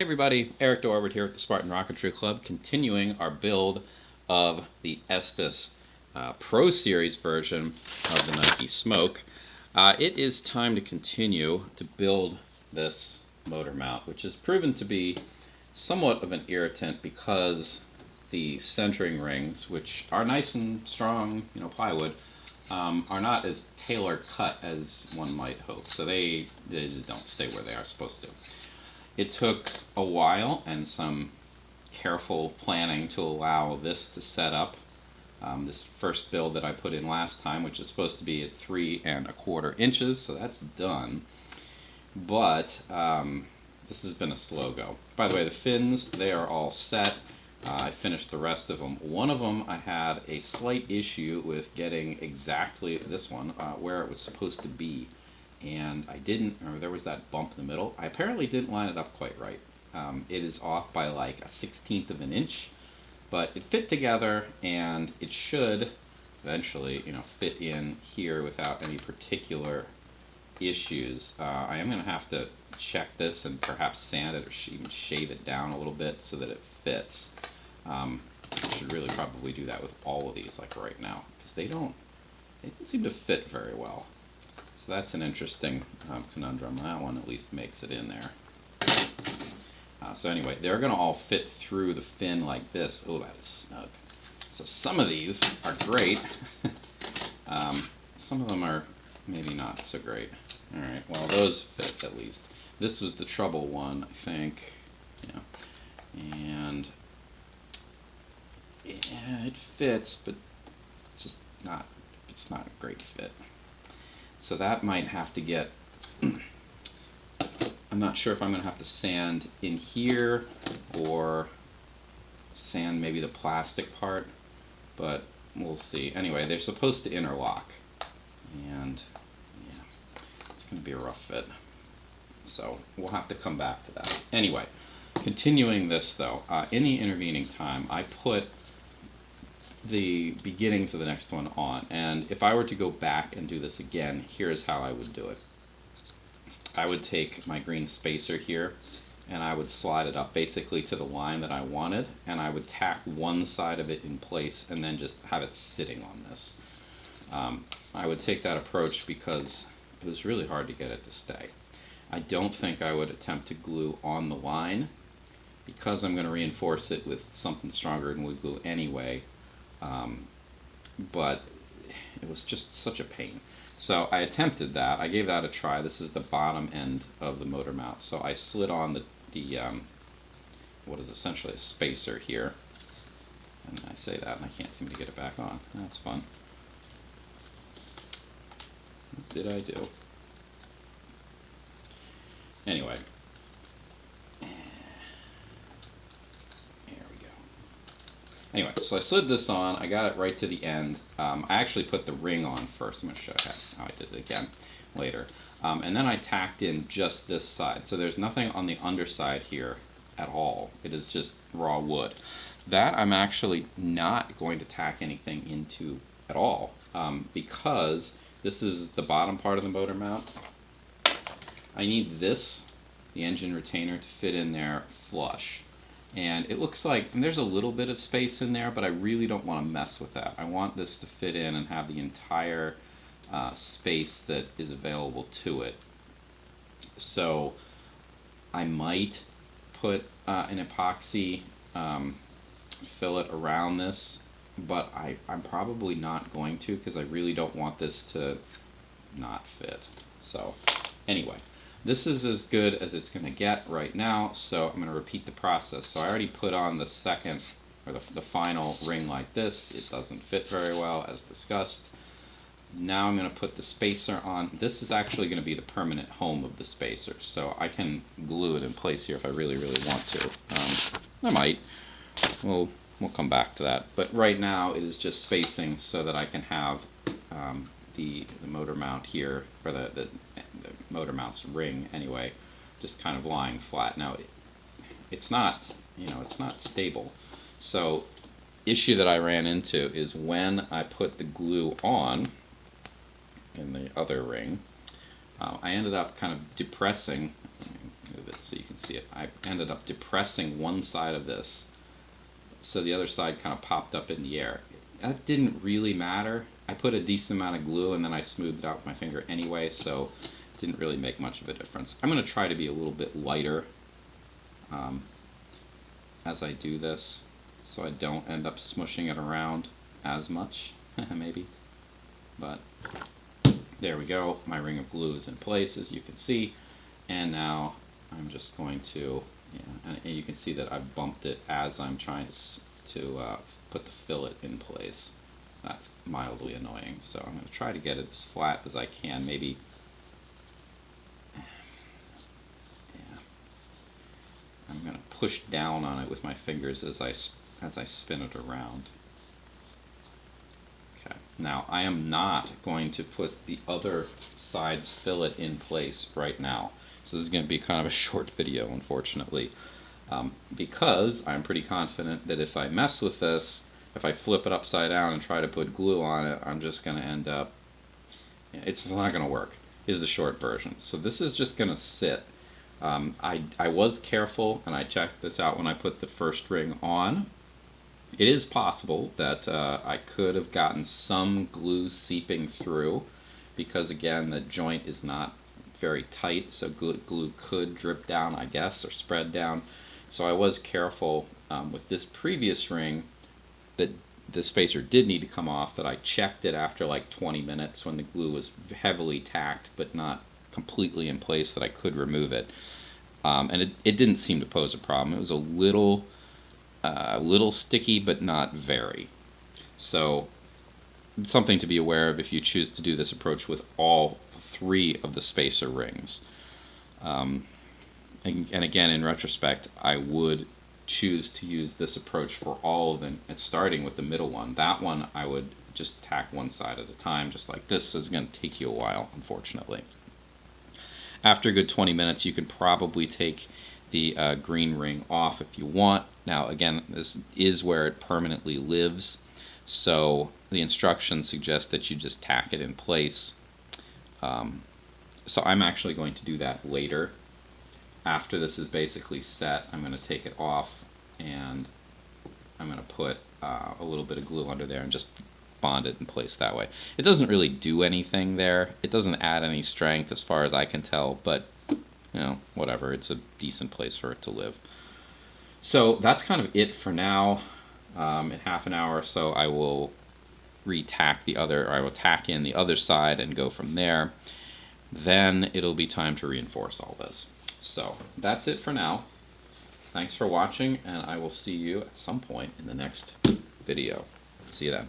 Hey everybody, Eric Dorward here at the Spartan Rocketry Club, continuing our build of the Estes Pro Series version of the Nike Smoke. It is time to continue to build this motor mount, which has proven to be somewhat of an irritant because the centering rings, which are nice and strong, plywood, are not as tailor cut as one might hope. So they just don't stay where they are supposed to. It took a while and some careful planning to allow this to set up. This first build that I put in last time, which is supposed to be at 3¼ inches, so that's done. But this has been a slow go. By the way, the fins, they are all set. I finished the rest of them. One of them I had a slight issue with getting exactly this one where it was supposed to be. And I didn't, or there was that bump in the middle. I apparently didn't line it up quite right. It is off by like a 1/16 of an inch, but it fit together, and it should eventually, fit in here without any particular issues. I am going to have to check this and perhaps sand it or even shave it down a little bit so that it fits. I should really probably do that with all of these, like right now, because they don't seem to fit very well. So that's an interesting conundrum. That one at least makes it in there. So anyway, they're going to all fit through the fin like this. Oh, that is snug. So some of these are great. Some of them are maybe not so great. All right, well, those fit at least. This was the trouble one, I think. Yeah. And yeah, it fits, but it's just not a great fit. So that might have to get, I'm not sure if I'm going to have to sand in here or sand maybe the plastic part, but we'll see. Anyway, they're supposed to interlock, and yeah, it's going to be a rough fit. So we'll have to come back to that. Anyway, continuing this though, in the intervening time, I put the beginnings of the next one on, and if I were to go back and do this again, here's how I would do it. I would take my green spacer here and I would slide it up basically to the line that I wanted, and I would tack one side of it in place and then just have it sitting on this. I would take that approach because it was really hard to get it to stay. I don't think I would attempt to glue on the line because I'm going to reinforce it with something stronger than wood glue anyway. But it was just such a pain. So I attempted that. I gave that a try. This is the bottom end of the motor mount. So I slid on the what is essentially a spacer here. And I say that and I can't seem to get it back on. That's fun. What did I do? Anyway. Anyway, so I slid this on, I got it right to the end. I actually put the ring on first. I'm going to show you how I did it again later. And then I tacked in just this side. So there's nothing on the underside here at all. It is just raw wood. That I'm actually not going to tack anything into at all because this is the bottom part of the motor mount. I need this, the engine retainer, to fit in there flush. And it looks like, and there's a little bit of space in there, but I really don't want to mess with that. I want this to fit in and have the entire space that is available to it. So I might put an epoxy fillet around this, but I'm probably not going to because I really don't want this to not fit. So anyway. This is as good as it's going to get right now, so I'm going to repeat the process. So I already put on the second, or the final ring like this. It doesn't fit very well, as discussed. Now I'm going to put the spacer on. This is actually going to be the permanent home of the spacer, so I can glue it in place here if I really, really want to. I might. We'll come back to that. But right now it is just spacing so that I can have the motor mount here, or the motor mount's ring anyway, just kind of lying flat. Now it's not, it's not stable. So issue that I ran into is when I put the glue on in the other ring, I ended up kind of depressing, move move it so you can see it. I ended up depressing one side of this, so the other side kind of popped up in the air. That didn't really matter. I put a decent amount of glue and then I smoothed it out with my finger anyway, so it didn't really make much of a difference. I'm going to try to be a little bit lighter as I do this, so I don't end up smushing it around as much, maybe. But there we go. My ring of glue is in place, as you can see, and now I'm just going to, and you can see that I've bumped it as I'm trying to put the fillet in place. That's mildly annoying, so I'm going to try to get it as flat as I can. Maybe, yeah, I'm going to push down on it with my fingers as I spin it around. Okay, now I am not going to put the other side's fillet in place right now. So this is going to be kind of a short video, unfortunately, because I'm pretty confident that if I mess with this, if I flip it upside down and try to put glue on it, I'm just going to end up, it's not going to work, is the short version. So this is just going to sit. I was careful, and I checked this out when I put the first ring on. It is possible that I could have gotten some glue seeping through, because again, the joint is not very tight, so glue could drip down, I guess, or spread down. So I was careful with this previous ring that the spacer did need to come off, that I checked it after like 20 minutes when the glue was heavily tacked but not completely in place, that I could remove it. And it didn't seem to pose a problem. It was a little sticky, but not very. So something to be aware of if you choose to do this approach with all three of the spacer rings. And again, in retrospect, I would choose to use this approach for all of them, and starting with the middle one. That one I would just tack one side at a time, just like this. Is going to take you a while, unfortunately. After a good 20 minutes, you can probably take the green ring off if you want. Now, again, this is where it permanently lives, so the instructions suggest that you just tack it in place. So I'm actually going to do that later. After this is basically set, I'm going to take it off, and I'm going to put a little bit of glue under there and just bond it in place that way. It doesn't really do anything there. It doesn't add any strength as far as I can tell, but whatever. It's a decent place for it to live. So that's kind of it for now. In half an hour or so, I will tack in the other side and go from there. Then it'll be time to reinforce all this. So that's it for now. Thanks for watching, and I will see you at some point in the next video. See you then.